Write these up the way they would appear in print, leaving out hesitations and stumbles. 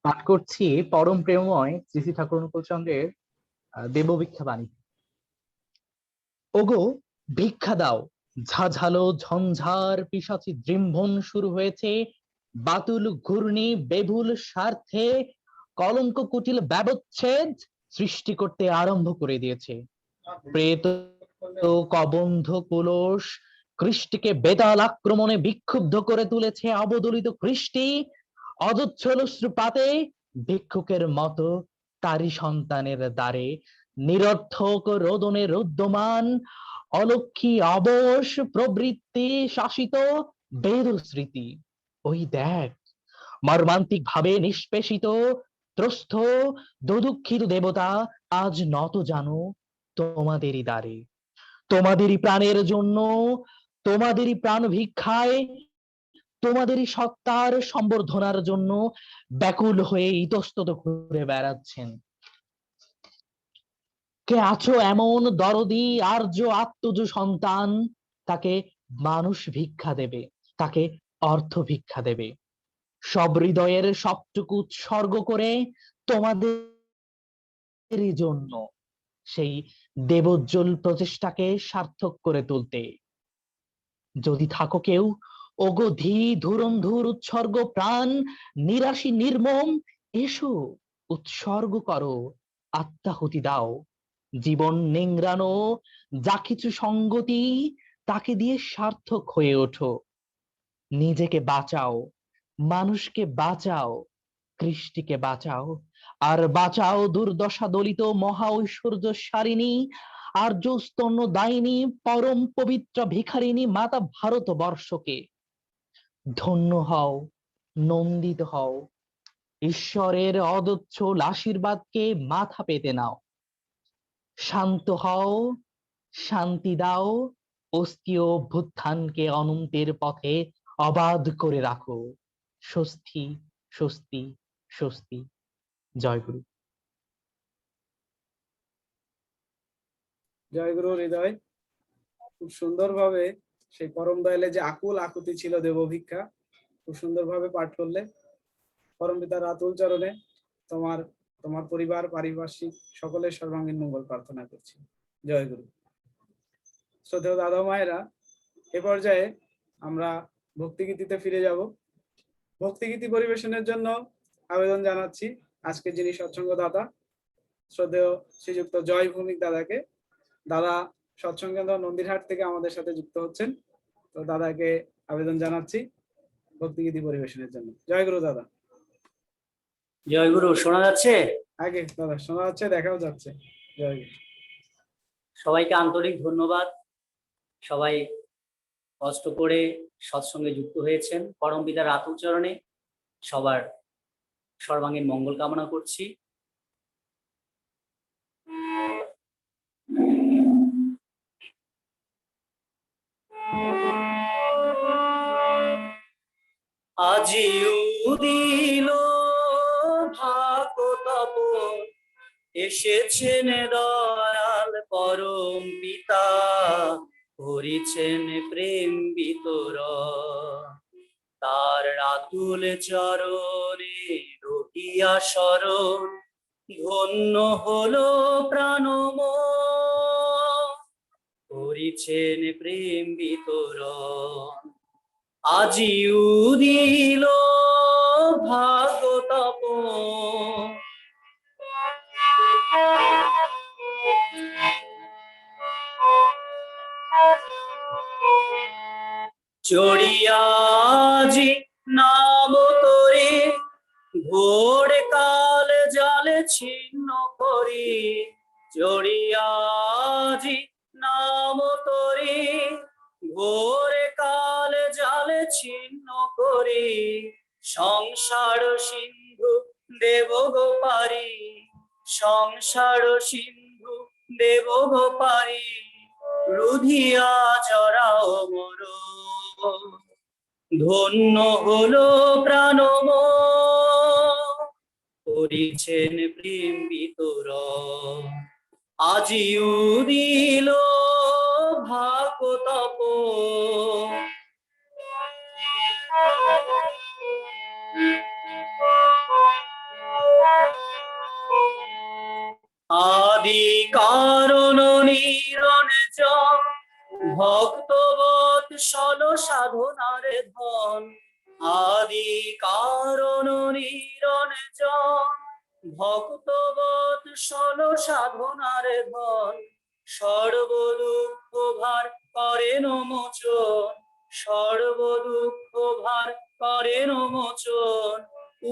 পাঠ করছি পরম প্রেমময় শ্রী শ্রী ঠাকুর অনুকূলচন্দ্রের দেবভিক্ষা বাণী। ওগো, ভিক্ষা দাও। ঝাঝালো ঝঞ্ঝার পিশাচি দৃম্ভন শুরু হয়েছে। বাতুল ঘূর্ণি বেভুল স্বার্থে কলঙ্ক কুটিল ব্যবচ্ছেদ সৃষ্টি করতে আরম্ভ করে দিয়েছে। প্রেত কবন্ধ কুলস কৃষ্টিকে বেতাল আক্রমণে বিক্ষুব্ধ করে তুলেছে। অবদলিত কৃষ্টি অজস্র অশ্রুপাতে ভিক্ষুকের মতো তারই সন্তানের দ্বারে নিরর্থক রোদনে রুদ্ধমান অলক্ষী অবশ প্রবৃত্তি শাসিত বেদ স্মৃতি। ওই দেখ, মর্মান্তিক ভাবে নিষ্পেষিত ত্রস্থ দুদুক্ষিত দেবতা আজ নত জানো তোমাদেরই দ্বারে। তোমাদেরই প্রাণের জন্য, তোমাদেরই প্রাণ ভিক্ষায়, তোমাদেরই সত্তার সম্বর্ধনার জন্য ব্যাকুল হয়ে ইতস্তত ঘুরে বেড়াচ্ছেন। কে আছো এমন দরদি আর্য আত্মজ সন্তান, তাকে মানুষ ভিক্ষা দেবে, তাকে অর্থ ভিক্ষা দেবে, সব হৃদয়ের সবটুকু উৎসর্গ করে তোমাদের জন্য সেই দেবোজ্জ্বল প্রচেষ্টাকে সার্থক করে তুলতে। যদি থাকো কেউ, ওগো ধী ধুরন্ধুর উৎসর্গ প্রাণ নিরাশী নির্মম, এসো উৎসর্গ করো, আত্মাহুতি দাও। জীবন নিংড়ানো যা কিছু সঙ্গতি, তাকে দিয়ে সার্থক হয়ে ওঠো। নিজেকে বাঁচাও, মানুষকে বাঁচাও, কৃষ্টিকে বাঁচাও, আর বাঁচাও দুর্দশা দলিত মহা ঐশ্বর্য সারিণী আর্য স্তন্য দায়িনী পরম পবিত্র ভিখারিণী মাতা ভারতবর্ষকে। ধন্য হও, নন্দিত হও, ঈশ্বরের অদচ্ছল আশীর্বাদকে মাথা পেতে নাও। শান্ত হও, শান্তি দাও, অস্তীয় অভ্যুত্থানকে অনন্তের পথে অবাধ করে রাখো। স্বস্তি, স্বস্তি, স্বস্তি। জয়গুরু। জয়গুরু হৃদয় খুব সুন্দরভাবে সেই পরম দয়ালে যে আকুল আকুতি ছিল দেবভিক্ষা খুব সুন্দরভাবে পাঠ করলে। পরম পিতার আতুল চরণে তোমার তোমার পরিবার পারিপার্শ্বিক সকলের সর্বাঙ্গীন মঙ্গল প্রার্থনা করছি। জয়গুরু। শ্রদ্ধেয় দাদা মায়েরা, এ পর্যায়ে আমরা ভক্তিগীতিতে ফিরে যাব। ভক্তিগীতি পরিবেশনের জন্য আবেদন জানাচ্ছি আজকে যিনি সৎসঙ্গ দাতা শ্রদ্ধেয় শ্রীযুক্ত জয় ভৌমিক দাদাকে। দাদা সৎসঙ্গ কেন্দ্র নন্দীরহাট থেকে আমাদের সাথে যুক্ত হচ্ছেন, তো দাদাকে আবেদন জানাচ্ছি ভক্তিগীতি পরিবেশনের জন্য। জয়গুরু দাদা। জয়গুরু। শোনা যাচ্ছে? আগে দাদা শোনা যাচ্ছে, দেখাও যাচ্ছে। জয়গুরু। সবাইকে আন্তরিক ধন্যবাদ। সবাই কষ্ট করে সৎসঙ্গে যুক্ত হয়েছেন। পরম পিতার আতুল চরণে সবার সর্বাঙ্গীন মঙ্গল কামনা করছি। আজি উদিল ভাগবত এসেছেন দয়াল পরম পিতা, করিছেন প্রেম বিতরণ। তার রাতুল চরণে রহিয়া শরণ, ধন্য হলো প্রাণমন, করিছেন প্রেম বিতরণ। আজি উদিল ভাগবত চড়িয়াজি নাম তোরে, ভোর কাল জালে ছিন্ন করি। চড়িয়াজি নাম তোরে, ভোর কাল জালে ছিন্ন করি। সংসার সিন্ধু দেব গো পারি, সংসার সিন্ধু দেব গো পারি। রুধিয়া চড়াও মর, ধন্য হলো প্রাণমন, করিছেন প্রেম বিতরণ। আজি উদিল ভাগবত আদি কারণ নিরঞ্জন ভক্তবৎ সল সাধনার ধন আদি কারণ নিরঞ্জন ভক্তবৎ সল সাধনার ধন সর্ব দুঃখ ভার করেন মোচন সর্ব দুঃখ ভার করেন মোচন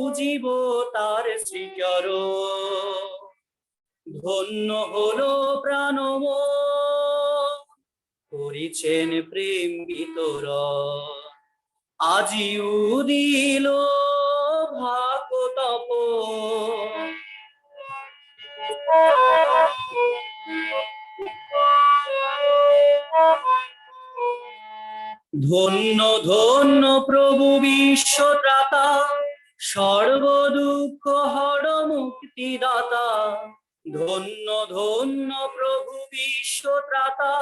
উজীব তার শ্রীচরণ ধন্য হলো প্রাণ মন করিছেন প্রেম বিতরণ আজি উদিল ভাগ তপন ধন্য ধন্য প্রভু বিশ্বত্রাতা সর্ব দুঃখ হর মুক্তিদাতা ধন্য ধন্য প্রভু বিশ্বত্রাতা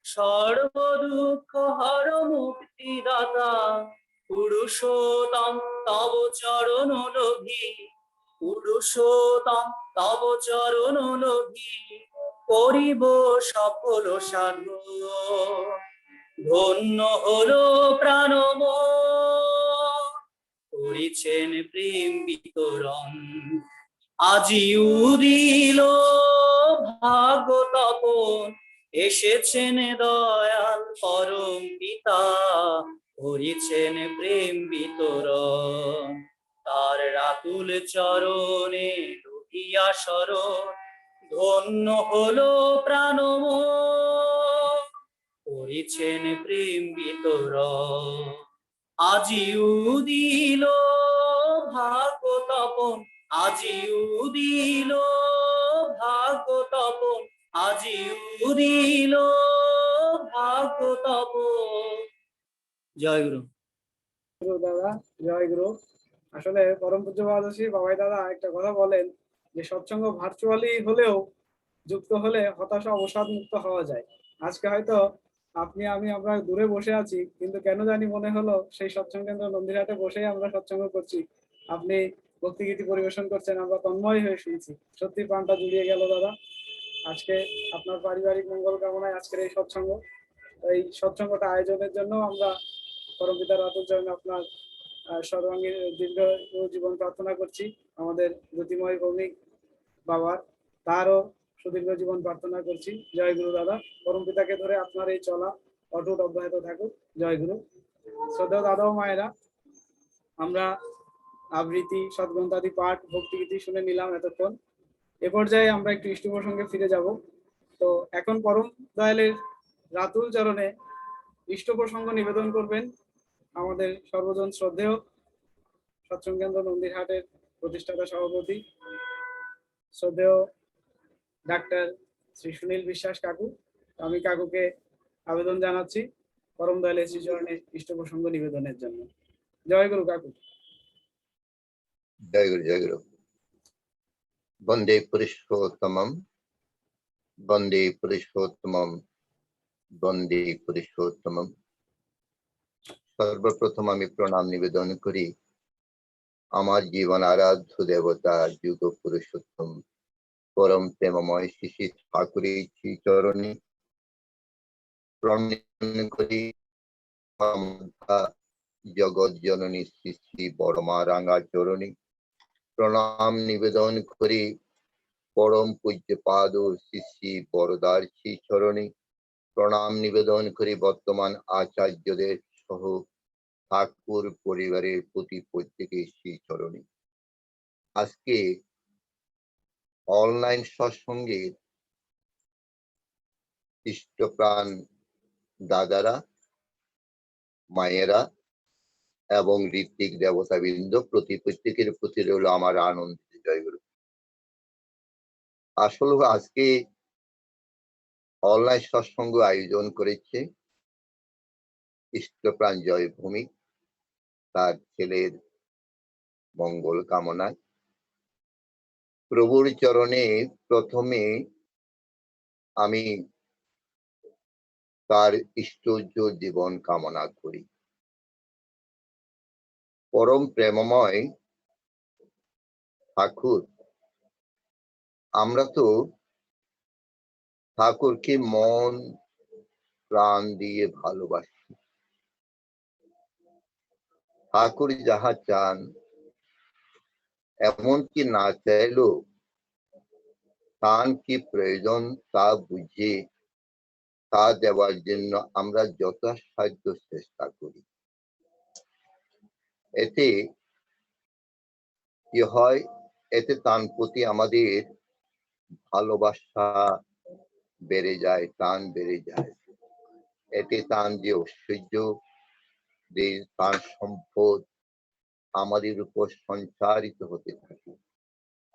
সর্ব দুঃখ হর মুক্তিদাতা পুরুষোত্তম তব চরণ লোভী পুরুষোত্তম তব চরণ লোভী করিব সফল সাধন ধন্য হলো প্রাণ মন করিছেন প্রেম বিতরণ আজি উদিল ভাগ তপন এসেছেন দয়াল পরম পিতা করিছেন প্রেম বিতরণ তার রাতুল চরণে রহিয়া শরণ ধন্য হলো প্রাণ মন করিছেন প্রেম বিতরণ আজি উদিল ভাগ তপন আজি উদিল ভাগ তপন আজি উদিল ভাগ তপন জয় গুরু গুরু দাদা, জয় গুরু। আসলে পরম পূজ্য বাবাজি বাবাই দাদা একটা কথা বলেন যে সৎসঙ্গ ভার্চুয়ালি হলেও যুক্ত হলে হতাশা অবসাদ মুক্ত হওয়া যায়। আজকে হয়তো আপনি আমরা দূরে বসে আছি, কিন্তু কেন জানি মনে হলো সেই সৎসঙ্গ কেন্দ্র নন্দীরহাটে বসেই আমরা সৎসঙ্গ করছি। আপনি ভক্তিগীতি পরিবেশন করছেন, আমরা তন্ময় হয়ে শুনছি। সত্যি প্রাণটা জুড়িয়ে গেল দাদা। আজকে আপনার পারিবারিক মঙ্গল কামনায় আজকের এই সৎসঙ্গ, এই সৎসঙ্গটা আয়োজনের জন্য আমরা পরম পিতা রাতুল চরণে আপনার সর্বাঙ্গীন দীর্ঘ জীবন প্রার্থনা করছি। আমাদের জ্যোতিময় ভৌমিক বাবার তারও সুদীর্ঘ জীবন প্রার্থনা করছি। জয় গুরু দাদা। পরম পিতাকে ধরে আপনার এই চলা অটুট অব্যাহত থাকুক। জয় গুরু। শ্রদ্ধেয় দাদা ও মায়েরা, আমরা আবৃত্তি সদ্গ্রন্থাদি পাঠ ভক্তিগীতি শুনে নিলাম এতক্ষণ। এ পর্যায়ে আমরা একটু ইষ্ট প্রসঙ্গে ফিরে যাব। তো এখন পরম দয়ালের রাতুল চরণে ইষ্ট প্রসঙ্গ নিবেদন করবেন আমাদের সর্বজন শ্রদ্ধেয় সৎসঙ্গ কেন্দ্র নন্দীরহাটের প্রতিষ্ঠাতা সভাপতি শ্রদ্ধেয় ডাক্তার শ্রী সুনীল বিশ্বাস কাকু। আমি কাকুকে আবেদন জানাচ্ছি পরম দয়ালের শ্রীচরণে ইষ্ট প্রসঙ্গ নিবেদনের জন্য। জয় গুরু কাকু। জয় গুরু, জয় গুরু। বন্দে পুরুষোত্তমম, বন্দে পুরুষোত্তমম, বন্দে পুরুষোত্তমম। সর্বপ্রথম আমি প্রণাম নিবেদন করি আমার জীবন আরাধ্য দেবতা যুগ পুরুষোত্তম পরম প্রেমময় শ্রী শ্রী ঠাকুরের শ্রীচরণে প্রণাম করি জগৎ জননী শ্রী শ্রী বড়মা রাঙ্গা চরণী প্রণাম নিবেদন করি পরম পূজ্যপাদ শ্রী শ্রী বরদার শ্রী চরণে প্রণাম নিবেদন করি বর্তমান আচার্যদের সহ ঠাকুর পরিবারের প্রতি প্রত্যেকের শ্রী চরণে। আজকে অনলাইন সৎসঙ্গের ইষ্টপ্রাণ দাদারা, মায়েরা এবং ঋত্বিক দেবতাবৃন্দ প্রত্যেকের প্রতি রইল আমার আনন্দিত জয়গুরু। আসলে আজকে অনলাইন সৎসঙ্গ আয়োজন করেছে ইষ্টপ্রাণ জয়ভূমি, তার ছেলের মঙ্গল কামনায়। প্রভুর চরণে প্রথমে আমি তার ইষ্টোজ্জ্বল জীবন কামনা করি। পরম প্রেমময় ঠাকুর, আমরা তো ঠাকুরকে মন প্রাণ দিয়ে ভালোবাসি। ঠাকুর যাহা চান, এমনকি না চাইলেও তার কি প্রয়োজন তা বুঝে তা দেওয়ার জন্য আমরা যথাসাধ্য চেষ্টা করি। এতে কি হয়, এতে তার প্রতি আমাদের ভালোবাসা বেড়ে যায়, টান বেড়ে যায়। এতে তার যে ঐশ্বর্য, যে তার সম্পদ আমাদের উপর সঞ্চারিত হতে থাকে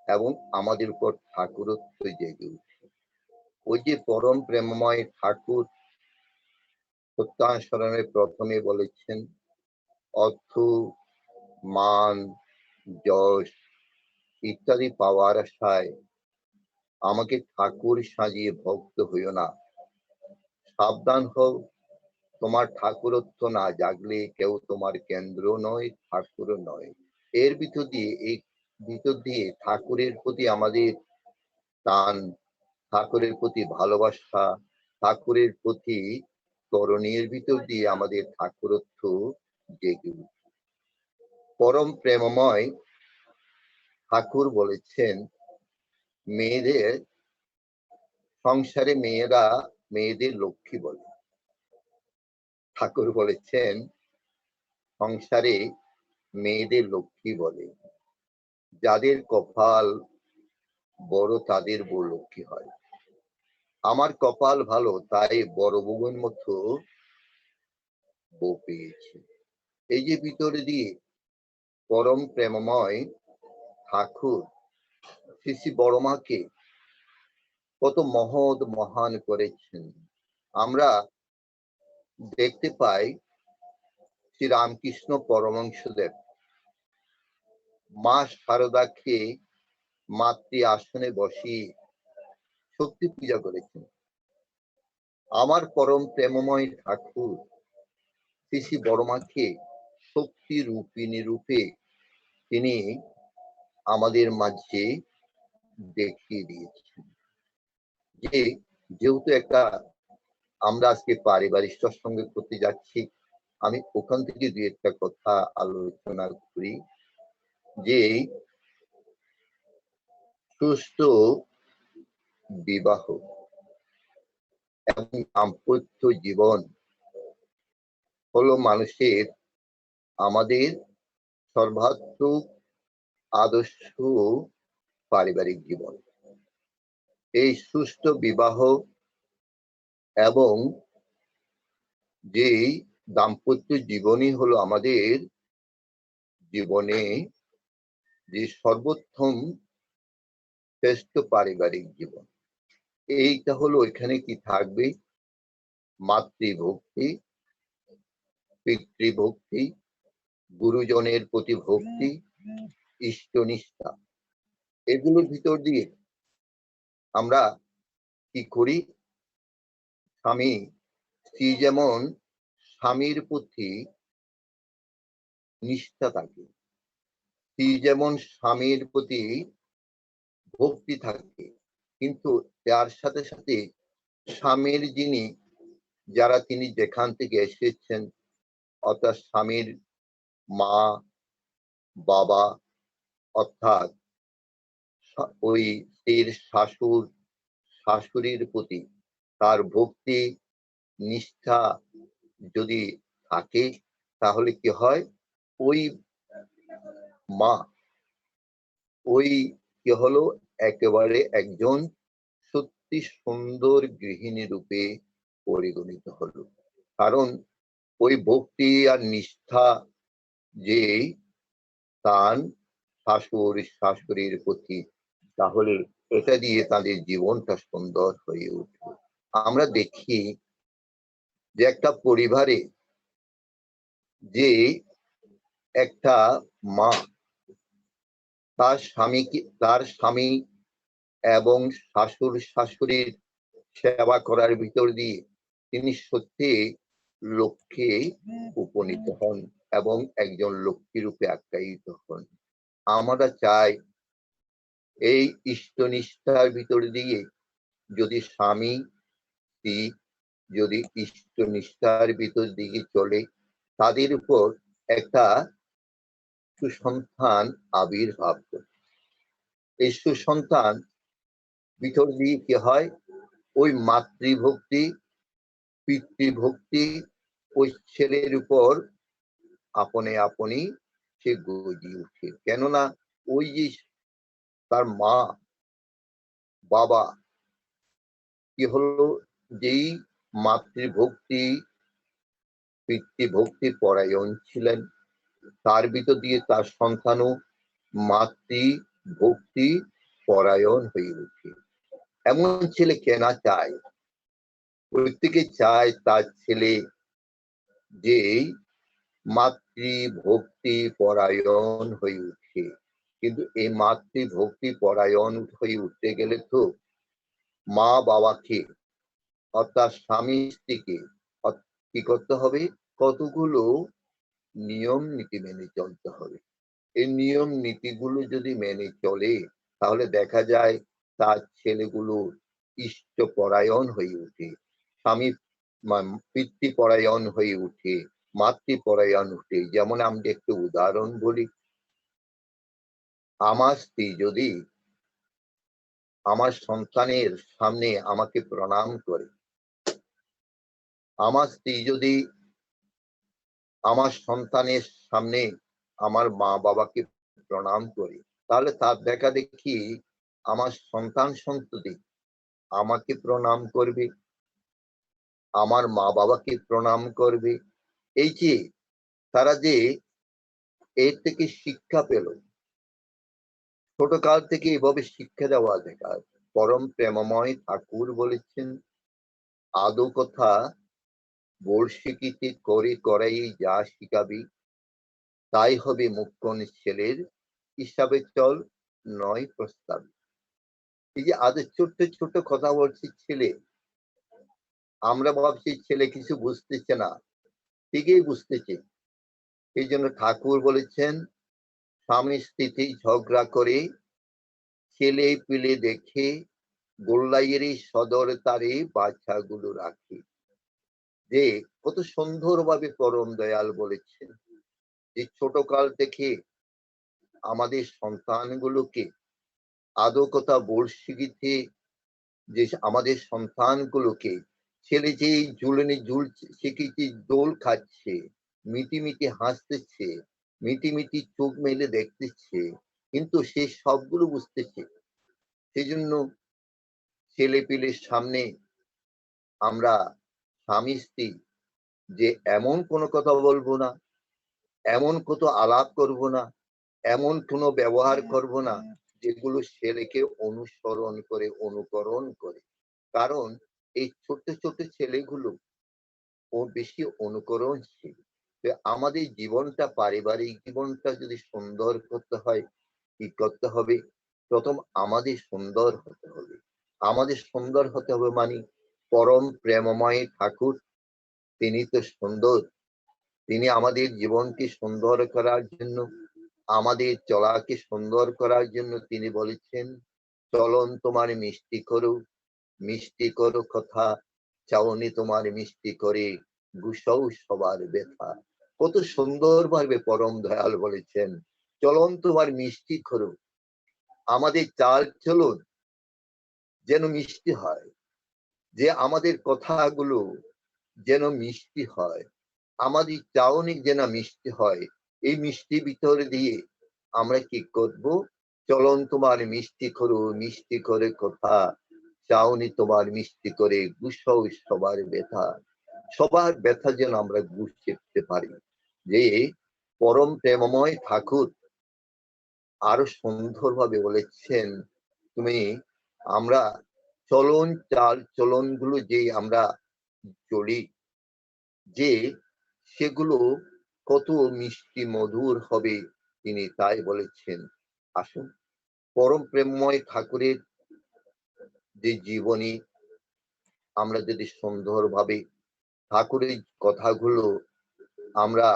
এবং আমাদের উপর ঠাকুরত্ব জেগে উঠে। ওই যে পরম প্রেমময় ঠাকুর সত্যানুসরণে প্রথমে বলেছেন, অর্থ, মান, যশ ইত্যাদি পাওয়ার আশায় আমাকে ঠাকুর সাজিয়ে ভক্ত হইও না, সাবধান হও, তোমার ঠাকুরত্ব না জাগলে কেউ তোমার কেন্দ্র নয়, ঠাকুর নয়। এর ভিতর দিয়ে ঠাকুরের প্রতি আমাদের টান, ঠাকুরের প্রতি ভালোবাসা, ঠাকুরের প্রতি করণীয়ের ভিতর দিয়ে আমাদের ঠাকুরত্ব জেগে উঠে। পরম প্রেমময় ঠাকুর বলেছেন, মেয়েদের সংসারে মেয়েরা মেয়েদের লক্ষ্মী বলে। ঠাকুর বলেছেন সংসারে মেয়েদের লক্ষ্মী বলে, যাদের কপাল বড় তাদের বউ লক্ষ্মী হয়। আমার কপাল ভালো, তাই বড় বউয়ের মতো বউ পেয়েছি। এই যে ভিতরে দিয়ে পরম প্রেমময় ঠাকুর শ্রী শ্রী বড় মাকে কত মহৎ মহান করেছেন। আমরা দেখতে পাই শ্রী রামকৃষ্ণ পরমহংসদেব মা শারদাকে মাতৃ আসনে বসিয়ে শক্তি পূজা করেছেন। আমার পরম প্রেমময় ঠাকুর শ্রী শ্রী বড় মাকে শক্তি রূপিণী রূপে তিনি আমাদের মাঝে দেখিয়ে দিয়েছেন। যেহেতু আমরা আজকে পারিবারিক সৎসঙ্গ করতে যাচ্ছি, আমি ওখান থেকে দুই একটা কথা আলোচনা করি। যে সুস্থ বিবাহ এবং দাম্পত্য জীবন হলো আমাদের সর্বাত্মক আদর্শ পারিবারিক জীবন। এই সুস্থ বিবাহ এবং যে দাম্পত্য জীবনই হলো আমাদের জীবনে যে সর্বোত্তম শ্রেষ্ঠ পারিবারিক জীবন। এইটা হলো, এখানে কি থাকবে? মাতৃভক্তি, পিতৃভক্তি, গুরুজনের প্রতি ভক্তি, ইষ্টনিষ্ঠা। এগুলোর ভিতর দিয়ে আমরা কি করি? স্ত্রী যেমন স্বামীর প্রতি নিষ্ঠা থাকে, স্ত্রী যেমন স্বামীর প্রতি ভক্তি থাকে, কিন্তু তার সাথে সাথে স্বামীর তিনি যেখান থেকে এসেছেন, অর্থাৎ স্বামীর মা বাবা, অর্থাৎ ওই স্ত্রীর শাশুড়ির প্রতি তার ভক্তি নিষ্ঠা যদি থাকে, তাহলে কি হয়? ওই মা কি হলো, একেবারে একজন সত্যি সুন্দর গৃহিণী রূপে পরিগণিত হলো। কারণ ওই ভক্তি আর নিষ্ঠা যে তার শাশুড়ির প্রতি, তাহলে এটা দিয়ে তাদের জীবনটা সুন্দর হয়ে উঠবে। আমরা দেখি যে একটা পরিবারে যে একটা মা তার স্বামী এবং শাশুড়ির সেবা করার ভিতর দিয়ে তিনি সত্যি লক্ষ্যে উপনীত হন এবং একজন লক্ষ্মী রূপে আখ্যায়িত হন। আমরা চাই এই ইষ্টনিষ্ঠার ভিতর দিয়ে যদি স্বামী ব্যক্তি যদি ইষ্ট নিষ্ঠার ভিতর দিকে চলে, তাদের উপর একটা সুসন্তান আবির্ভাব করে। এই সুসন্তান ভিতর দিয়ে কি হয়, ওই মাতৃভক্তি পিতৃভক্তি ওই ছেলের উপর আপনে আপনি সে গজি উঠে। কেননা ওই যে তার মা বাবা কি হলো, যেই মাতৃভক্তি পিতৃভক্তি পরায়ণ ছিলেন, তার ভিতর দিয়ে তার সন্তানও মাতৃভক্তি পরায়ণ হয়ে উঠে। এমন ছেলে কেনা চায়, প্রত্যেকে চায় তার ছেলে যে মাতৃভক্তি পরায়ণ হয়ে উঠে। কিন্তু এই মাতৃভক্তি পরায়ণ হয়ে উঠতে গেলে তো মা বাবাকে অর্থাৎ স্বামী স্ত্রীকে কি করতে হবে, কতগুলো নিয়ম নীতি মেনে চলতে হবে। এই নিয়ম নীতিগুলো যদি মেনে চলে, তাহলে দেখা যায় তার ছেলেগুলো ইষ্টপরায়ণ হয়ে উঠে, স্বামী পিতৃপরায়ণ হয়ে উঠে, মাতৃপরায়ণ উঠে। যেমন আমি একটু উদাহরণ বলি, আমার স্ত্রী যদি আমার সন্তানের সামনে আমাকে প্রণাম করে, আমার স্ত্রী যদি আমার সন্তানের সামনে আমার মা বাবাকে প্রণাম করে, তাহলে তার দেখা দেখি আমার সন্তান সন্ততি আমাকে প্রণাম করবে, আমার মা বাবাকে প্রণাম করবে। এই যে তারা যে এর থেকে শিক্ষা পেল, ছোট কাল থেকে এভাবে শিক্ষা দেওয়া দেখা। পরম প্রেমময় ঠাকুর বলেছেন, আদৌ কথা বর্ষিকিতে করে করাই যা শিখাবি, তাই হবে মুখ্যন ছেলের হিসাবে চল নয় প্রস্তাব। এই যে আজ ছোট্ট ছোট্ট কথা বলছি ছেলে, আমরা ভাবছি ছেলে কিছু বুঝতেছে না, ঠিকই বুঝতেছে। এই জন্য ঠাকুর বলেছেন, স্বামী স্ত্রী ঝগড়া করে ছেলে পিলে দেখে গোল্লাইয়ের সদর তারে বাচ্চাগুলো রাখে। যে কত সুন্দর ভাবে পরম দয়াল বলেছেন যে ছোট কাল থেকে আমাদের সন্তানগুলোকে আদৌ কথা বর্ষিকিতে যে আমাদের সন্তানগুলোকে ছেলে যে ঝুলনে ঝুলছে, সে কি দোল খাচ্ছে, মিটিমিটি হাসতেছে, মিটিমিটি চোখ মেলে দেখতেছে, কিন্তু সে সবগুলো বুঝতেছে। সেই জন্য ছেলে পিলের সামনে আমরা স্বামী স্ত্রী যে এমন কোনো কথা বলবো না, এমন কত আলাপ করব না, এমন কোনো ব্যবহার করব না যেগুলো ছেলেকে অনুসরণ করে অনুকরণ করে। কারণ এই ছোট ছোট ছেলেগুলো ও বেশি অনুকরণশীল। আমাদের জীবনটা, পারিবারিক জীবনটা যদি সুন্দর করতে হয়, কি করতে হবে, প্রথম আমাদের সুন্দর হতে হবে। আমাদের সুন্দর হতে হবে মানে পরম প্রেমময় ঠাকুর তিনি তো সুন্দর, তিনি আমাদের জীবনকে সুন্দর করার জন্য, আমাদের চলাকে সুন্দর করার জন্য তিনি বলেছেন, চলন তোমার মিষ্টি করো কথা, চাউনি তোমার মিষ্টি করে গুছাও সবার ব্যথা। কত সুন্দর ভাবে পরম দয়াল বলেছেন, চলন তোমার মিষ্টি করো। আমাদের চাল চলন যেন মিষ্টি হয়, যে আমাদের কথাগুলো যেন মিষ্টি হয়, আমাদের চাউনি যেন মিষ্টি হয়। এই মিষ্টি ভিতর দিয়ে আমরা কি করব, চলন তোমার মিষ্টি করো, মিষ্টি করে কথা, চাউনি তোমার মিষ্টি করে গুছাও সবার ব্যথা। সবার ব্যথা যেন আমরা গুছিয়ে পারি। যে পরম প্রেমময় ঠাকুর আরো সুন্দর ভাবে বলেছেন, তুমি আমরা চলন চাল চলন গুলো যে আমরা চলি, যে সেগুলো কত মিষ্টি মধুর হবে তিনি তাই বলেছেন। আসুন পরম প্রেমময় ঠাকুরের যে জীবনী আমরা যদি সুন্দরভাবে ঠাকুরের কথাগুলো আমরা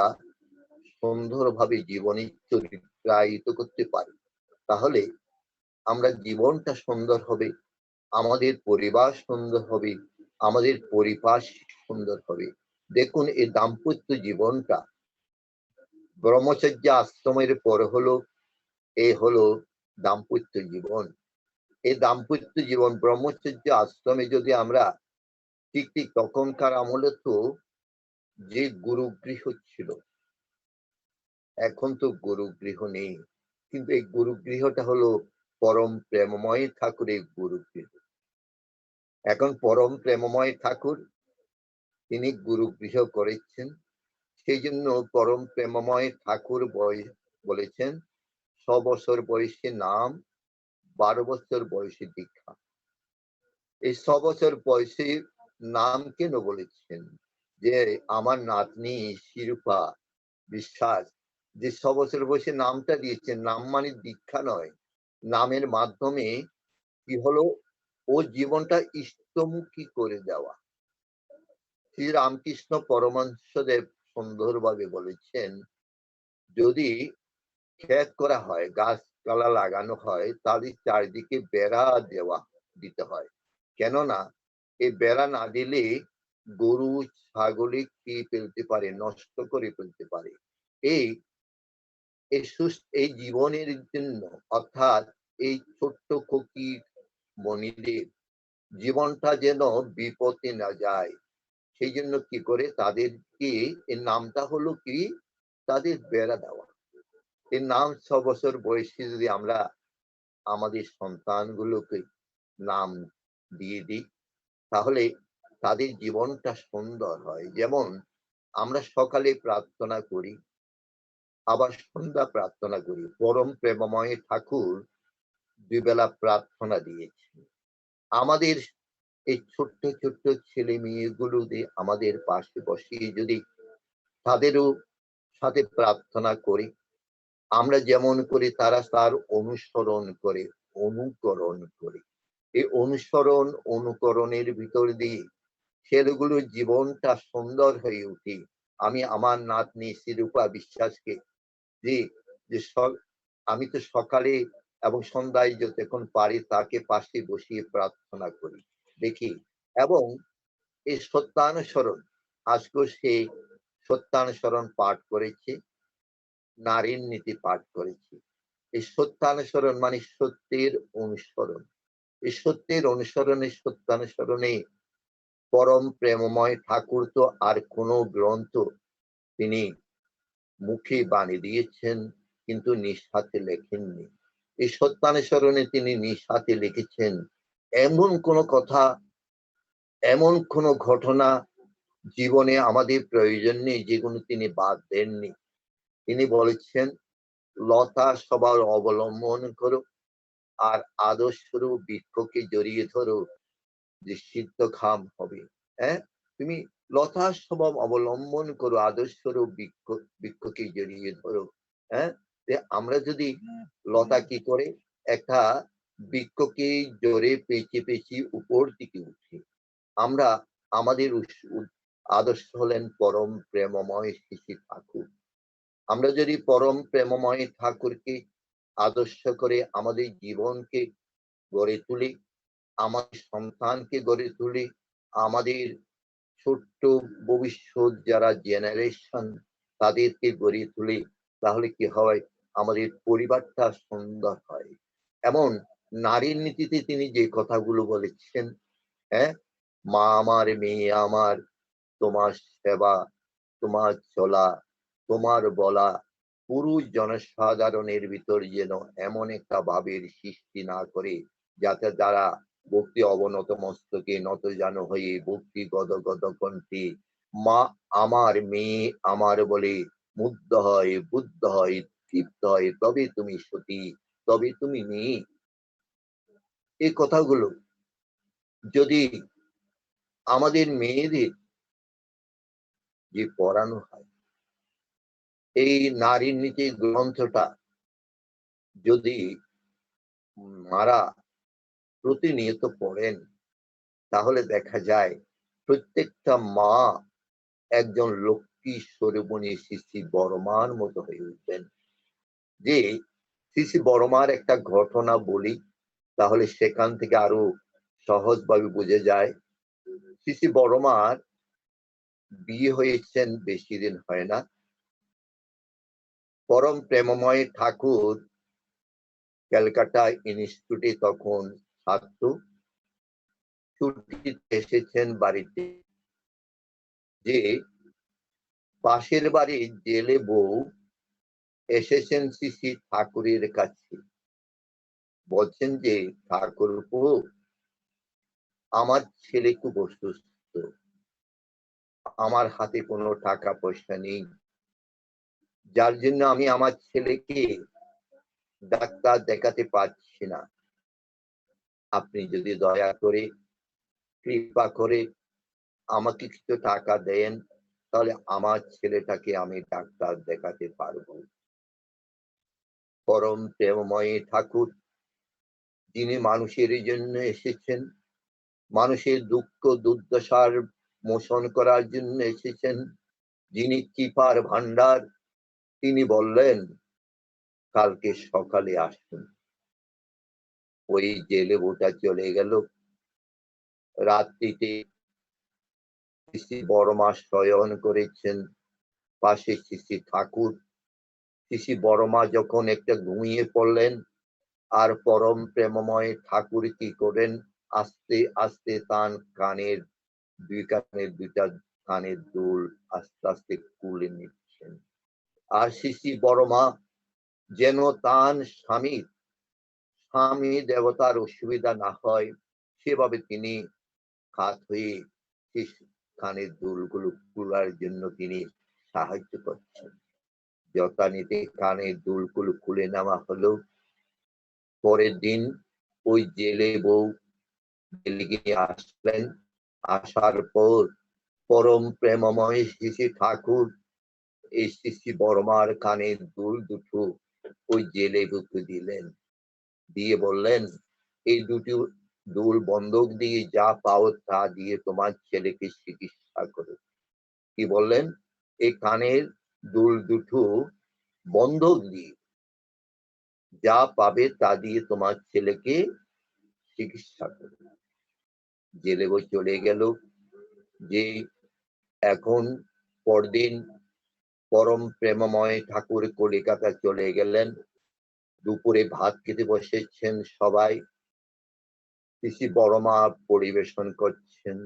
সুন্দরভাবে জীবনে চরিত্রায়িত করতে পারি, তাহলে আমরা জীবনটা সুন্দর হবে, আমাদের পরিবার সুন্দর হবে, আমাদের পরিপাশ সুন্দর হবে। দেখুন এই দাম্পত্য জীবনটা ব্রহ্মচর্য আশ্রমের পর হলো দাম্পত্য জীবন। এই দাম্পত্য জীবন ব্রহ্মচর্য আশ্রমে যদি আমরা ঠিক তখনকার আমলে তো যে গুরুগৃহ ছিল, এখন তো গুরুগৃহ নেই, কিন্তু এই গুরুগৃহটা হলো পরম প্রেমময় ঠাকুরের গুরুগৃহ। এখন পরম প্রেমময় ঠাকুর তিনি গুরুগৃহ করেছেন, সেই জন্য পরম প্রেমময় ঠাকুর বলেছেন 100 বছর বয়সে নাম, 12 বছর বয়সে দীক্ষা। এই 100 বছর বয়সে নাম কেন বলেছেন? যে আমার নাতনি শিরূপা বিশ্বাস যে 100 বছর বয়সে নামটা দিয়েছেন, নাম মানে দীক্ষা নয়, নামের মাধ্যমে কি হলো ও জীবনটা ইষ্টমুখী করে দেওয়া। শ্রী রামকৃষ্ণ পরমহংসদেব সুন্দরভাবে বলেছেন, যদি ক্ষেত করা হয়, গাছপালা লাগানো হয়, তাদের চারিদিকে বেড়া দিতে হয়। কেননা এই বেড়া না দিলে গরু ছাগলে কি ফেলতে পারে, নষ্ট করে ফেলতে পারে। এই জীবনের জন্য, অর্থাৎ এই ছোট্ট খুকি মনিদের জীবনটা যেন বিপদে না যায়, সেই জন্য কি করে তাদেরকে এর নামটা হলো কি তাদের বেড়া দেওয়া। এর নাম 100 বছর বয়সে যদি আমরা আমাদের সন্তানগুলোকে নাম দিয়ে দিই, তাহলে তাদের জীবনটা সুন্দর হয়। যেমন আমরা সকালে প্রার্থনা করি, আবার সন্ধ্যা প্রার্থনা করি। পরম প্রেমময় ঠাকুর 2 বেলা প্রার্থনা দিয়েছেন। আমাদের এই ছোট্ট ছোট্ট ছেলে মেয়েগুলো আমাদের পাশে বসিয়ে যদি তাদেরও সাথে প্রার্থনা করি, আমরা যেমন করি তারা তার অনুকরণ করে। এই অনুকরণের ভিতর দিয়ে ছেলেগুলোর জীবনটা সুন্দর হয়ে উঠে। আমি আমার নাতনি শিরূপা বিশ্বাসকে যে আমি তো সকালে এবং সন্ধ্যায় যতক্ষণ পারি তাকে পাশে বসিয়ে প্রার্থনা করি, দেখি। এবং এই সত্যানুসরণ, আজকে সে সত্যানুসরণ পাঠ করেছে, নারীর নীতি পাঠ করেছি। এই সত্যানুসরণ মানে সত্যের অনুসরণ। এই সত্যের সত্যানুসরণে পরম প্রেমময় ঠাকুর তো আর কোনো গ্রন্থ তিনি মুখে বাণী দিয়েছেন, কিন্তু নিজ হাতে লেখেননি। এই সত্যানুসরণে তিনি নিজ হাতে লিখেছেন এমন কোনো কথা, এমন কোনো ঘটনা জীবনে আমাদের প্রয়োজন নেই যেগুলো তিনি বাদ দেননি। তিনি বলেছেন, লতা সবার অবলম্বন করো, আর আদর্শরূপ বৃক্ষকে জড়িয়ে ধরো, যে সিদ্ধ খাম হবে। তুমি লতার স্বভাব অবলম্বন করো, আদর্শরূপ বৃক্ষকে জড়িয়ে ধরো। আমরা যদি লতা কি করে একটা বৃক্ষকে জোরে পেঁচিয়ে উপর দিকে উঠি, আমরা আমাদের আদর্শ হলেন পরম প্রেমময় শ্রী ঠাকুর। আমরা যদি পরম প্রেমময় ঠাকুরকে আদর্শ করে আমাদের জীবনকে গড়ে তুলি, আমাদের সন্তানকে গড়ে তুলি, আমাদের ছোট্ট ভবিষ্যৎ যারা জেনারেশন তাদেরকে গড়ে তুলি, তাহলে কি হয়, আমাদের পরিবারটা সুন্দর হয়। এমন নারীর নীতিতে তিনি যে কথাগুলো বলেছেন, মা আমার, মেয়ে আমার, তোমার সেবা, তোমার চলা, তোমার বলা, পুরুষ জনসাধারণের ভিতর যেন এমন একটা ভাবের সৃষ্টি না করে যাতে তারা ভক্তি অবনত মস্তকে নত যেন হয়ে ভক্তি গদ গদ কণ্ঠে মা আমার, মেয়ে আমার বলে মুগ্ধ হয়, বুদ্ধ হয়, তৃপ্ত হয়, তবে তুমি সতী, তবে তুমি মেয়ে। এই কথাগুলো যদি আমাদের মেয়েদের যে পড়ানো হয়, এই নারীর নীতি গ্রন্থটা যদি মারা প্রতিনিয়ত পড়েন, তাহলে দেখা যায় প্রত্যেকটা মা একজন লক্ষ্মী স্বরূপিণী শ্রী বড়মার মতো হয়ে উঠবেন। যে শ্রী বড়মার একটা ঘটনা বলি, তাহলে সেখান থেকে আরো সহজভাবে বুঝে যায়। শ্রী বড়মার বিয়ে হয়েছেন বেশি দিন হয় না। পরম প্রেমময় ঠাকুর ক্যালকাটা ইনস্টিটিউটে তখন ছাত্র, ছুটিতে এসেছেন বাড়িতে। যে পাশের বাড়ির জেলে বউ এসেছেন শ্রী ঠাকুরের কাছে, বলছেন যে ঠাকুরপো, আমার ছেলে খুব অসুস্থ, আমার হাতে কোনো টাকা পয়সা নেই, যার জন্য আমি আমার ছেলেকে ডাক্তার দেখাতে পারছি না। আপনি যদি দয়া করে কৃপা করে আমাকে কিছু টাকা দেন, তাহলে আমার ছেলেটাকে আমি ডাক্তার দেখাতে পারবো। পরম প্রেমময় ঠাকুর, যিনি মানুষের জন্য এসেছেন, মানুষের দুঃখ দুর্দশার মোচন করার জন্য এসেছেন, যিনি কৃপার ভান্ডার, তিনি বললেন কালকে সকালে আসুন। ওই জেলে বউটা চলে গেল। রাত্রিতে শ্রী বড়মা শয়ন করেছেন পাশে শ্রী ঠাকুর। শ্রী বড়মা যখন একটা ঘুমিয়ে পড়লেন, আর পরম প্রেমময় ঠাকুর কি করেন, আস্তে আস্তে তার কানের দুইটা কানের দুল আস্তে আস্তে খুলে নিচ্ছেন। আর শ্রী বড়মা যেন তার স্বামী দেবতার অসুবিধা না হয়, সেভাবে তিনি কাত হয়ে কানের দুলগুলো খোলার জন্য তিনি সাহায্য করছেন। যথানীতি কানের দুলগুলো খুলে নেওয়া হলো। পরের দিন ওই জেলে বউ জেলে আসলেন। আসার পর পরম প্রেমময় শ্রী ঠাকুর এই শ্রী বড়মার কানের দুল দুটো ওই জেলে বউকে দিলেন, দিয়ে বললেন এই দুটো দুল বন্ধক দিয়ে যা পাও তা দিয়ে তোমার ছেলেকে চিকিৎসা করো। কি বললেন? এই কানের দুল দুটো বন্ধক দিয়ে যা পাবে তা দিয়ে তোমার ছেলেকে চিকিৎসা করো। জেলে বউ চলে গেল। যে এখন পরদিন পরম প্রেমময় ঠাকুর কলিকাতা চলে গেলেন। দুপুরে ভাত খেতে বসেছেন সবাই, শ্রী বড়মা পরিবেশন করছেন।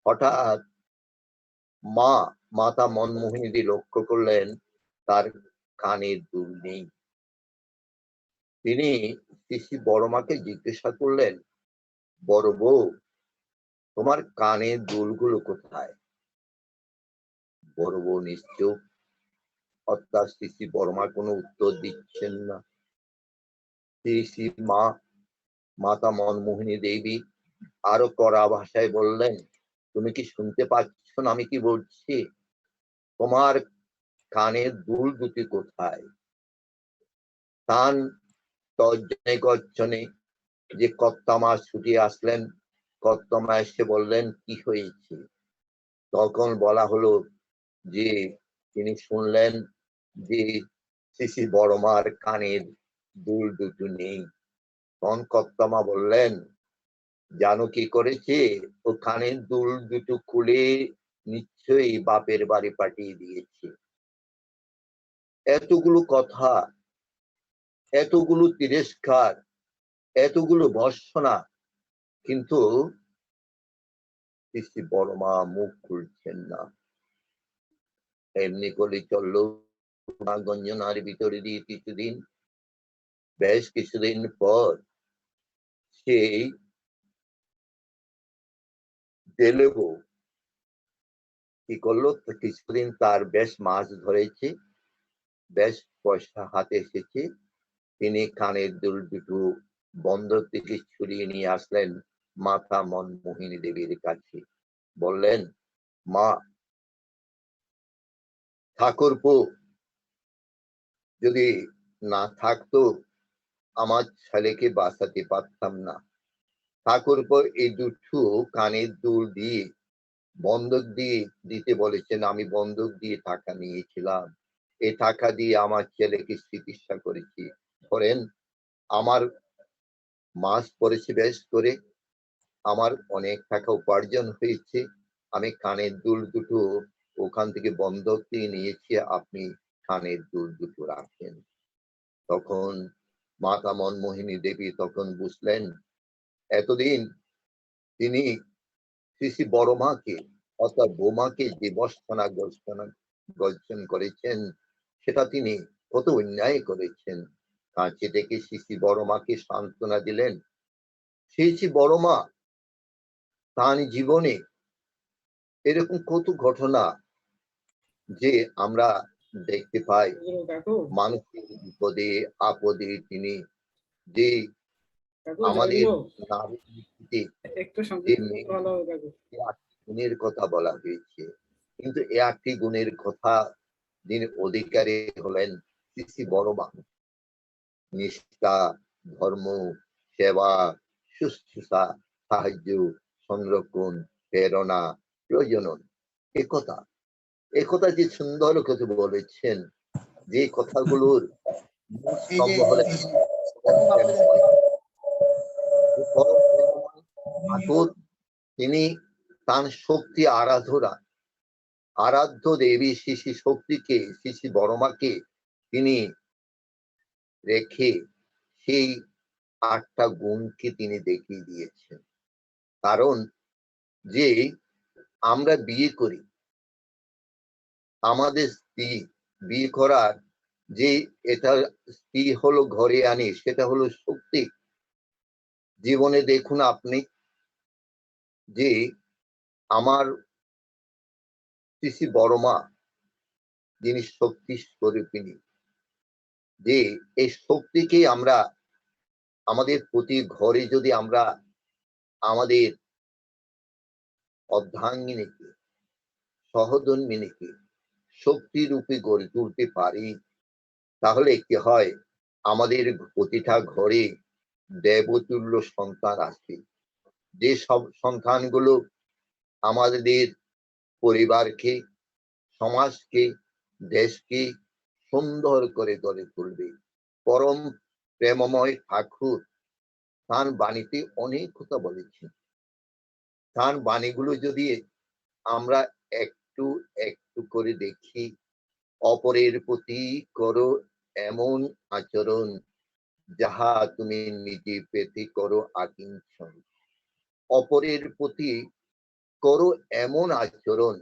হঠাৎ মাতা মনমোহিনী লক্ষ্য করলেন তার কানের দুল নেই। তিনি শ্রী বড়মাকে জিজ্ঞাসা করলেন, বড় বউ, তোমার কানের দুলগুলো কোথায়? বড় বউ নিশ্চুপ, অর্থাৎ শ্রী বড়মা কোনো উত্তর দিচ্ছেন না। শ্রী মাতা মনমোহিনী দেবী আরো কড়া ভাষায় বললেন, তুমি কি শুনতে পাচ্ছ না আমি কি বলছি? তোমার কানের দুল দুটি কোথায়? তান তর্জনে গর্জনে যে কর্তামা ছুটে আসলেন। কর্তামা এসে বললেন কি হয়েছে? তখন বলা হলো যে তিনি শুনলেন যে শ্রী বড়মার কানের দুল দুটো নেই। তখন কর্তামা বললেন, জানো কি করেছে? ও কানের দুল দুটো খুলে নিশ্চয়ই বাপের বাড়ি পাঠিয়ে দিয়েছে। এতগুলো কথা, এতগুলো তিরস্কার, এতগুলো ভর্ৎসনা, কিন্তু শ্রী বড়মা মুখ খুলছেন না। এমনি করে চললো গঞ্জনার ভিতরে দিয়ে কিছুদিন। বেশ কিছুদিন পর সেই জেলে বউ কি করলো, কিছুদিন তার বেশ মাছ ধরেছে, বেশ পয়সা হাতে এসেছে। তিনি কানের দুল দুটো বন্দর থেকে ছুরিয়ে নিয়ে আসলেন মাতা মনমোহিনী দেবীর কাছে। বললেন, মা, ঠাকুরপো যদি না থাকতো আমার ছেলেকে বাঁচাতে পারতাম না। ঠাকুরপো এই দুটো কানের দুল দিয়ে বন্ধক দিয়ে দিতে বলেছেন, আমি বন্ধক দিয়ে টাকা নিয়েছিলাম। এই টাকা দিয়ে আমার ছেলেকে চিকিৎসা করেছি। ধরেন আমার মাস পড়েছে বেশ করে, আমার অনেক টাকা উপার্জন হয়েছে, আমি কানের দুল দুটো ওখান থেকে বন্ধক দিয়ে নিয়েছি, আপনি কানের দুল দুটো রাখেন। তখন মাতা মনমোহিনী দেবী তখন বুঝলেন, এতদিন তিনি শ্রী শ্রী বড় মাকে অর্থাৎ বৌমাকে যে বর্ষনা গর্জন করেছেন, সেটা তিনি কত অন্যায় করেছেন। কাছে থেকে শ্রী শ্রী বড় মাকে সান্ত্বনা দিলেন। শ্রী শ্রী বড় মা তার জীবনে এরকম কত ঘটনা যে আমরা দেখতে পাই, কাকু মানুষের বিপদে আপদে তিনি যে কাকু আমাদের জয়গুরু, নারী নীতিতে একটু যে সংক্ষিপ্ত ভালো হবে কাকু। আটটি গুণের কথা বলা হয়েছে, কিন্তু এই আটটি গুণের কথা যিনি অধিকারী হলেন শ্রী শ্রী বড় মা। নিষ্ঠা, ধর্ম, সেবা, শুশ্রূষা, সাহায্য, সংরক্ষণ, প্রেরণা, প্রয়োজন, একথা একথা যে সুন্দর কথা বলেছেন, যে কথাগুলোর মূল স্তম্ভ হলেন পরম প্রেমময় ঠাকুর। তিনি তার শক্তি আরাধ্য দেবী শ্রী শ্রী শক্তিকে, শ্রী শ্রী বড়মাকে তিনি রেখে সেই আটটা গুণকে তিনি দেখিয়ে দিয়েছেন। কারণ যে আমরা বিয়ে করি, আমাদের স্ত্রী বিয়ে করার যে এটা স্ত্রী হলো ঘরে আনি, সেটা হলো শক্তি। জীবনে দেখুন আপনি যে আমার শ্রী শ্রী বড় মা যিনি শক্তি স্বরূপিণী, যে এই শক্তিকে আমরা আমাদের প্রতি ঘরে যদি আমরা আমাদের অর্ধাঙ্গিনীকে, সহধর্মিনীকে শক্তি রূপে গড়ে তুলতে পারি, তাহলে কি হয়, আমাদের প্রতিটা ঘরে দেবতুল্য সন্তান আসবে। যে সব সন্তানগুলো আমাদের পরিবারকে, সমাজকে, দেশকে সুন্দর করে গড়ে তুলবে। পরম প্রেমময় ঠাকুর তার বাণীতে অনেক কথা বলেছেন। তার বাণীগুলো যদি আমরা একটু একটু করে দেখি, অপরের প্রতি করো এমন আচরণ যাহা তুমি নিজে পেতে করো আকিঞ্চন। অপরের প্রতি করো এমন আচরণ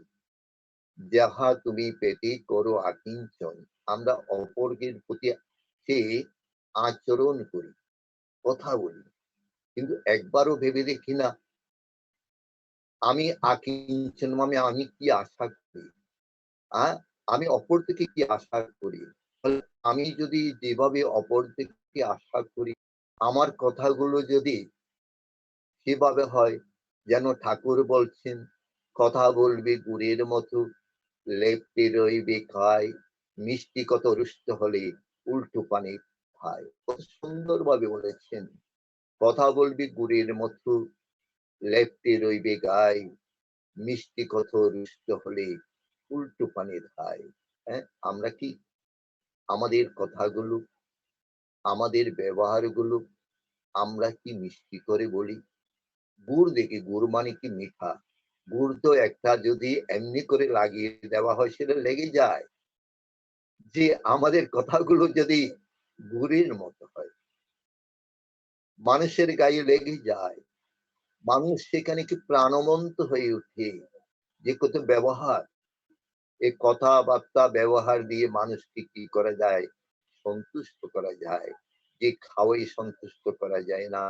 যাহা তুমি পেতে করো আকিঞ্চন। আমরা অপরের প্রতি সে আচরণ করি, কথা বলি, কিন্তু একবারও ভেবে দেখি না আমি আকিঞ্চন মানে আমি কি আশা করি, আমি অপর থেকে কি আশা করি। আমি যদি যেভাবে অপর থেকে আশা করি, আমার কথাগুলো যদি সেভাবে হয়, যেন ঠাকুর বলছেন, কথা বলবে গুড়ের মতো, লেপ্টে রইবে খায়, মিষ্টি কত রুষ্ট হলে উল্টো পানি খায়। কত সুন্দর ভাবে বলেছেন, কথা বলবি গুড়ের মতো, লেপ্টে রইবে গায়, মিষ্টি কত রুষ্ট হলে উল্টো পানি খায়। হ্যাঁ, আমরা কি আমাদের কথাগুলো, আমাদের ব্যবহারগুলো আমরা কি মিষ্টি করে বলি? গুড় দেখি, গুড় মানে কি মিঠা। গুড় তো একটা যদি এমনি করে লাগিয়ে দেওয়া হয় সেটা লেগে যায়। যে আমাদের কথাগুলো যদি গুড়ের মতো হয়, মানুষের গায়ে লেগে যায়, মানুষ সেখানে কি প্রাণবন্ত হয়ে ওঠে। যে কত ব্যবহার, এই কথাবার্তা ব্যবহার দিয়ে মানুষকে কি করা যায়, সন্তুষ্ট করা যায়। যে খাওয়াই সন্তুষ্ট করা যায় না,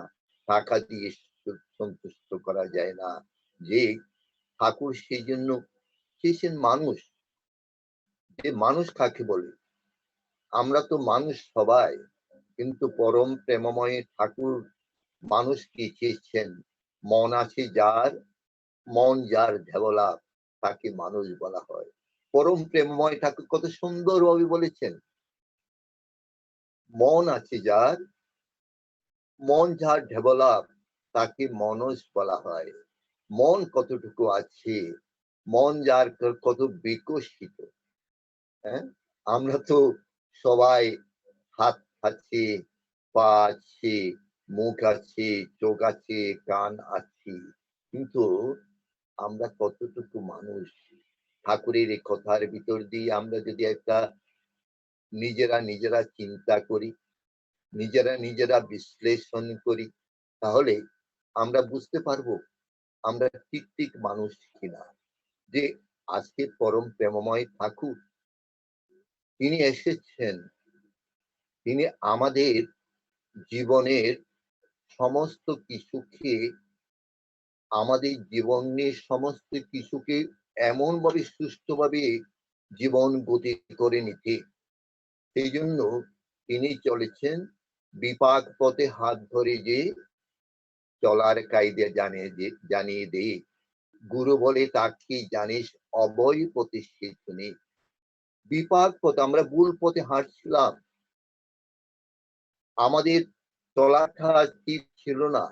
টাকা দিয়ে সন্তুষ্ট করা যায় না। যে ঠাকুর সেই জন্য চেয়েছেন মানুষ। যে মানুষ কাকে বলে? আমরা তো মানুষ সবাই, কিন্তু পরম প্রেমময় ঠাকুর মানুষকে চেয়েছেন। মন আছে যার, মন যার ঢেবলা, তাকে মানুষ বলা হয়। পরম প্রেমময় ঠাকুর কত সুন্দর ভাবে বলেছেন, মন আছে যার, মন যার ঢেবলা, তাকে মানুষ বলা হয়। মন কতটুকু আছে, মন যার কত বিকশিত। হ্যাঁ, আমরা তো সবাই হাত খাচ্ছি, পা আছে, মুখ আছে, চোখ আছে, কান আছে, কিন্তু আমরা কতটুকু মানুষ? ঠাকুরের এই কথার ভিতর দিয়ে আমরা যদি একটা নিজেরা চিন্তা করি, নিজেরা বিশ্লেষণ করি, তাহলে আমরা বুঝতে পারবো আমরা ঠিক মানুষ কিনা। যে আজকে পরম প্রেমময় ঠাকুর তিনি এসেছেন, তিনি আমাদের জীবনের সমস্ত কিছুকে, আমাদের জীবনের সমস্ত কিছুকে এমন ভাবে সুষ্ঠুভাবে জীবন গতি করে নিতে, সেই জন্য তিনি চলেছেন বিপাক পথে হাত ধরে, যে চলার কায়দা জানিয়ে দে, গুরু বলে তাকে জানিস অভয় প্রতিষ্ঠিত নেই। বিপাক পথে আমরা ভুল পথে হাঁটছিলাম, আমাদের চলাটা ঠিক ছিল না,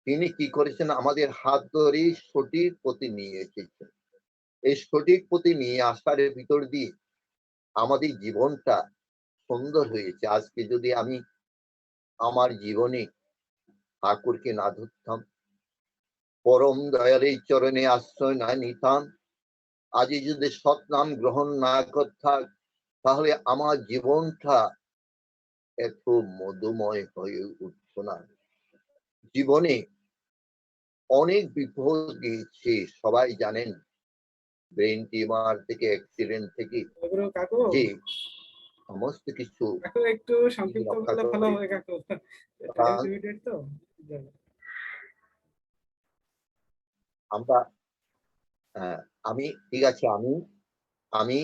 তিনি কি করেছেন আমাদের হাত ধরে সঠিক পথে নিয়ে এসেছেন। এই সঠিক পথে নিয়ে আসার ভিতর দিয়ে আমাদের জীবনটা সুন্দর হয়েছে। আজকে যদি আমি আমার জীবনে ঠাকুরকে না ধরতাম, পরম দয়ালের চরণে আশ্রয় না নিতাম, আজ যদি সৎনাম গ্রহণ না করতাম, তাহলে আমার জীবনটা এত মধুময় হয়ে উঠত না। জীবনে অনেক বিপদ গিয়েছে, সবাই জানেন, ব্রেন টিউমার থেকে, অ্যাক্সিডেন্ট থেকে, জয়গুরু কাকু, যে সমস্ত কিছু কাকু একটু সংক্ষিপ্ত রক্ষা করলে ভালো করে। হয় কাকু, টাইম লিমিটেড তো। আমরা আমি ঠিক আছে, আমি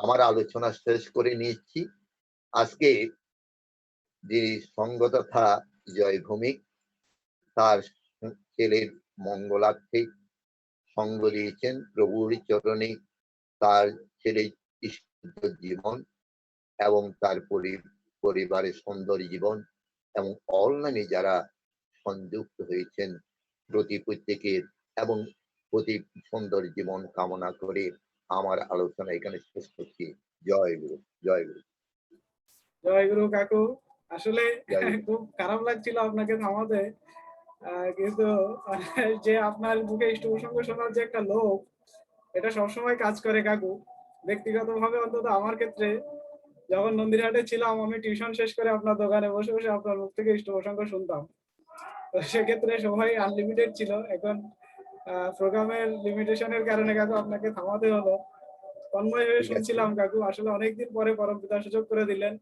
আমার আলোচনা শেষ করে নিচ্ছি। আজকে যে সঙ্গতথা জয় ভৌমিক তার ছেলের মঙ্গলার্থে সঙ্গ দিয়েছেন প্রভুর চরণে, তার ছেলের জীবন এবং তার পরিবারের সুন্দর জীবন এবং অনলাইনে যারা সংযুক্ত হয়েছেন প্রত্যেকের এবং প্রতি সুন্দর জীবন কামনা করে আমার আলোচনা এখানে শেষ করছি। জয় গুরু, জয় গুরু। জয়গুরু কাকু, আসলে জয় গুরু। খুব খারাপ লাগছিল আপনাকে থামাতে, কিন্তু যে আপনার মুখে ইষ্ট প্রসঙ্গ শোনার যে একটা লোভ, এটা সবসময় কাজ করে কাকু। ব্যক্তিগতভাবে অন্তত আমার ক্ষেত্রে, যখন নন্দীরহাটে ছিলাম, আমি টিউশন শেষ করে আপনার দোকানে বসে বসে আপনার মুখ থেকে ইষ্ট প্রসঙ্গ শুনতাম। তো সেক্ষেত্রে সময় আনলিমিটেড ছিল, এখন প্রোগ্রামের লিমিটেশনের কারণে কাকু আপনাকে থামাতে হলো। তন্ময় হয়ে ঠিক আছে, শুনছিলাম কাকু, আসলে অনেকদিন পরে পরম পিতা সুযোগ করে দিলেন,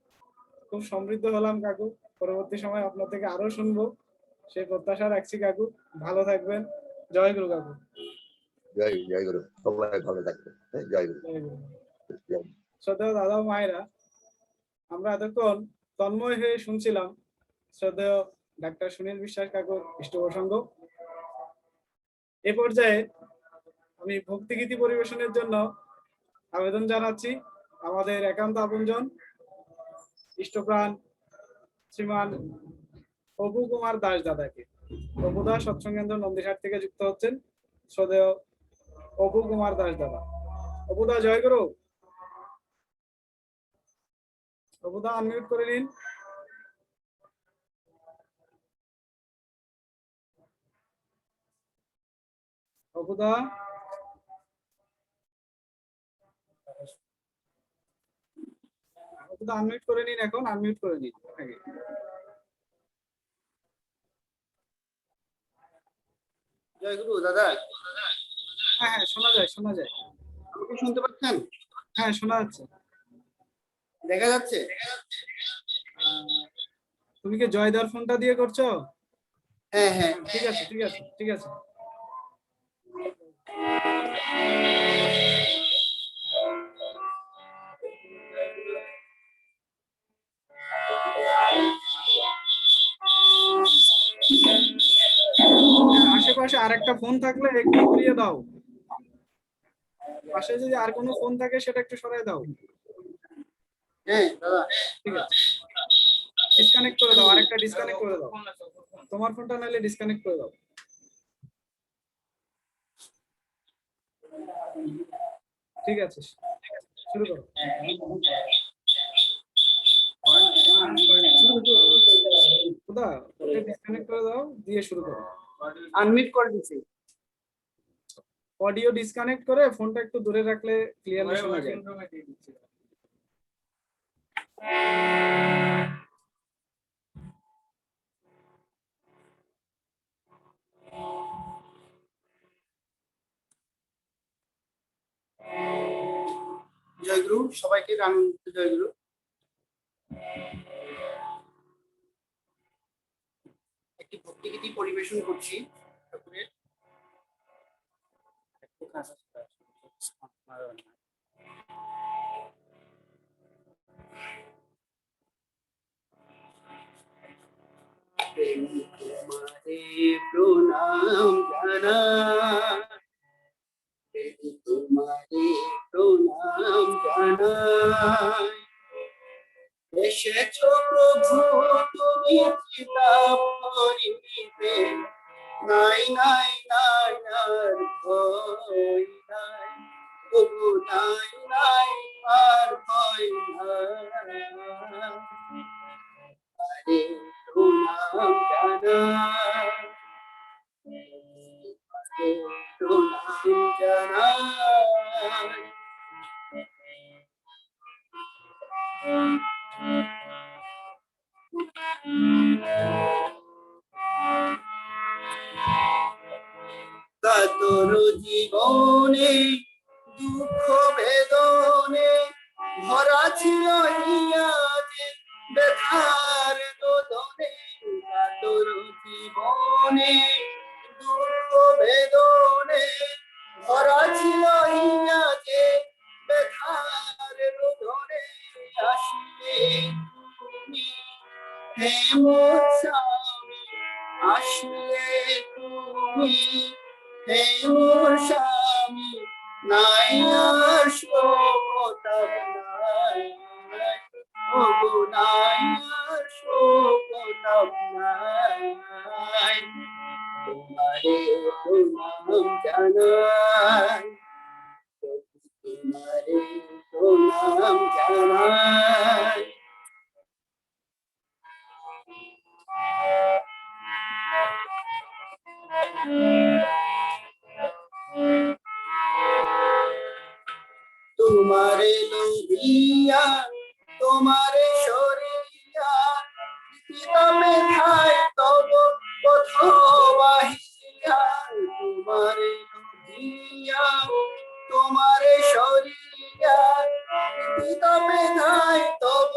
খুব সমৃদ্ধ হলাম কাকু। পরবর্তী সময় আপনার থেকে আরো শুনবো, সেই প্রত্যাশা রাখছি কাকু। ভালো থাকবেন। জয় গুরু কাকু। জয় জয় গুরু, সবাই ভালো থাকবে। জয় গুরু, জয় গুরু। জয় গুরু। শ্রদ্ধেয় দাদা ও মায়েরা, আমরা এতক্ষণ তন্ময় হয়ে শুনছিলাম শ্রদ্ধেয় ডাক্তার সুনীল বিশ্বাস কাকুর ইষ্ট প্রসঙ্গ। এ পর্যায়ে আমি ভক্তিগীতি পরিবেশনের জন্য আবেদন জানাচ্ছি আমাদের একান্ত আপনজন ইষ্টপ্রাণ শ্রীমান অপু কুমার দাস দাদাকে। অপু দাস সৎসঙ্গেন্দ্র নন্দীহাট থেকে যুক্ত হচ্ছেন, শ্রদ্ধেয় অপু কুমার দাস দাদা। অপু দা, জয় গুরু। অপু দা, আনমিউট করে নিন। অপু দা, অপু দা আনমিউট করে নিন, এখন আনমিউট করে নিন আগে। জয় গুরু দাদা, হ্যাঁ হ্যাঁ, শোনা যায় শোনা যায়। আমাকে শুনতে পাচ্ছেন? হ্যাঁ, শোনা যাচ্ছে। দেখা যাচ্ছে? তুমি কি জয়দার ফোনটা দিয়ে করছো? হ্যাঁ হ্যাঁ। ঠিক আছে ঠিক আছে ঠিক আছে। আশেপাশে আরেকটা ফোন থাকলে একটু ঘুরিয়ে দাও, পাশে যদি আর কোনো ফোন থাকে সেটা একটু সরাই দাও। হ্যাঁ দাদা, ঠিক আছে, ডিসকানেক্ট করে দাও, আরেকটা ডিসকানেক্ট করে দাও, তোমার ফোনটা নাইলে ডিসকানেক্ট করে দাও। ঠিক আছে, শুরু করো। দাদা ডিসকানেক্ট করে দাও, দিয়ে শুরু করো। আনমিউট করে দিছি। অডিও ডিসকানেক্ট করে ফোনটা একটু দূরে রাখলে ক্লিয়ারলি শোনা যায়। জয়গুরু, সবাইকে আনন্দ জয়গুরু। একটি ভক্তিগীতি পরিবেশন করছি ঠাকুরের। তোমারে প্রণাম জানাই, তোমারে প্রণাম জানাই। এসেছো প্রভু তুমি কিতাব পড়িতে, নাই নাই নাই আর ভয় নাই, প্রভু নাই নাই আর ভয় নাই। আরে প্রণাম জানাই, আরে প্রণাম জানাই। কাতর জীবনে দুঃখ বেদনে ভরা ছিল ইয়াতে ব্যথার দোদনে। কাতর জীবনে দুঃখ বেদনে ভরা ছিল ইয়াতে ব্যথার দোদনে। আসলে তুমি হে মোর স্বামী, আসলে তুমি হে মোর স্বামী, নাই আর শোকতাপ নাই, ওগো নাই আর শোকতাপ নাই। তোমারে প্রণাম জানাই, তোমারে প্রণাম জানাই। তোমারে লোভিয়া তোমারে সরিয়া পিতামে খাই তব পথ বাহিয়া। তোমারে লোভিয়া তোমারে সরিয়া পিতামে খাই তব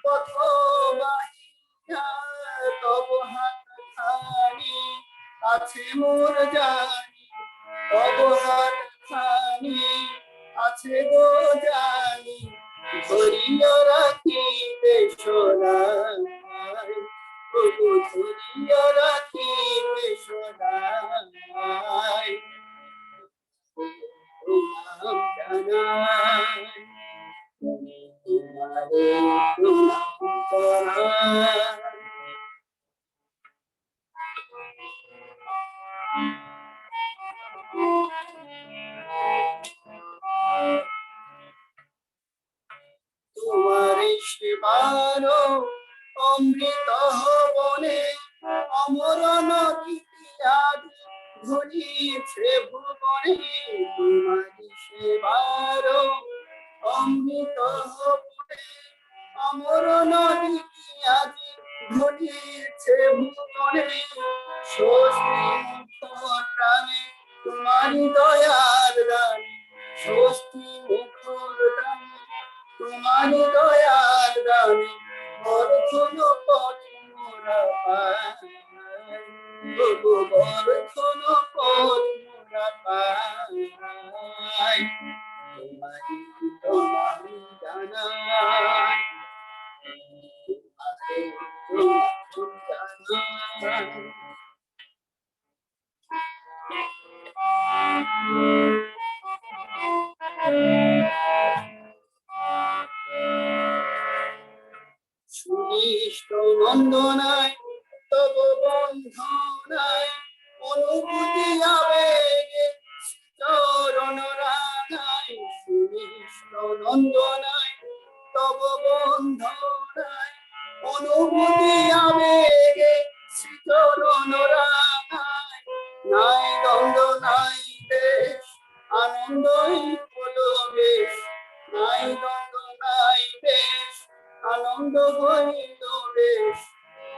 পথ বাহিয়া। তব হাত খানি আছে মোর জানি, তব হাত খানি আছে গো জানি, ধরিয়া রাখিতে সোনাই, ওগো ধরিয়া রাখিতে সোনাই। প্রণাম জানাই, তোমারে প্রণাম জানাই। তোমারে সেবার অমৃত বনে অমরণ ইতিহাস ঘুরিছে ভুবনে। তোমারে সেবার অমৃত বনে অমরণ ইতিহাস ঘুরিছে ভুবনে। স্বস্তি মুক্ত প্রাণে তোমারি দয়ার দানে, স্বস্তি মুখর দানে তোমারি দয়ার দানে। বরক্ষণ পথ মোরা পাই, ওগো বরক্ষণ পথ মোরা পাই। তোমারি প্রণাম জানাই, তোমারে প্রণাম জানাই। সুনিষ্ট নন্দনায় তব বন্ধনায় অনুভূতি আবেগে চরণ রাঙায়। সুনিষ্ট নন্দনায় তব বন্ধনায় অনুভূতি আবেগে চরণ রাঙায়, নাই দ্বন্দ্ব নাই দেশ, আনন্দই হলো বেশ, নাই দ্বন্দ্ব নাই দেশ, আনন্দ হইল বেশ,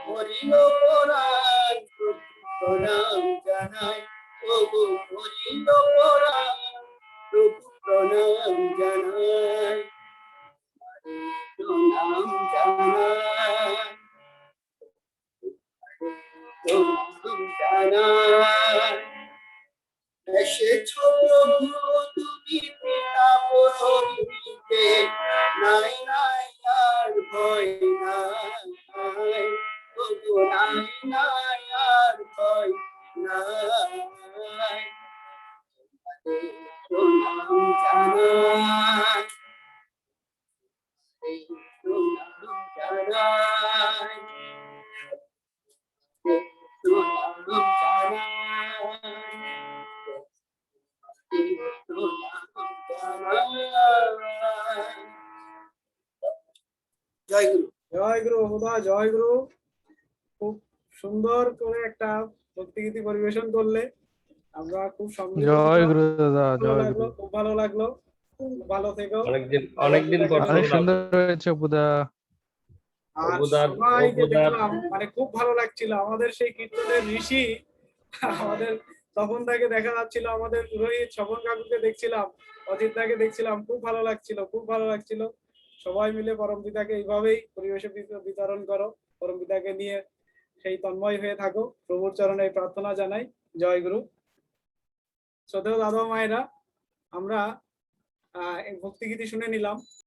হরিল পরাণ প্রণাম জানাই, প্রভু হরিল পরাণ প্রভু প্রণাম জানাই, প্রণাম জানাই, প্রণাম জানাই। এসেছ প্রভু তুমি পিতা পরমিতে, নাই নাই আর ভয় নাই, প্রভু নাই নাই আর ভয় নাই, প্রণাম জানাই, প্রণাম জানাই, প্রণাম জানাই, জয় গুরু। জয় গুরু হুদা, জয় গুরু। খুব সুন্দর করে একটা ভক্তিগীতি পরিবেশন করলে, আমরা খুব সমৃদ্ধ জয় গুরু দাদা, ভালো জয় লাগলো, গুরু। খুব ভালো লাগলো, খুব ভালো থেকো। অনেকদিন পর অনেক সুন্দর হয়েছে অপুদা। আর অবুদার- সবাইকে অবুদার- দেখলাম, মানে খুব ভালো লাগছিল। আমাদের সেই কীর্তনের ঋষি, আমাদের তখন তাকে দেখা যাচ্ছিল, আমাদের পুরোহিত স্বপন কাকুকে দেখছিলাম, অজিত দাকে দেখছিলাম, খুব ভালো লাগছিল, খুব ভালো লাগছিল। সবাই মিলে পরমপিতাকে এইভাবেই পরিবেশে বিতরণ করো, পরমপিতাকে নিয়ে সেই তন্ময় হয়ে থাকো। প্রভুর চরণে এই প্রার্থনা জানাই। জয় গুরু। শ্রদ্ধেয় দাদা মায়েরা, আমরা এই ভক্তিগীতি শুনে নিলাম।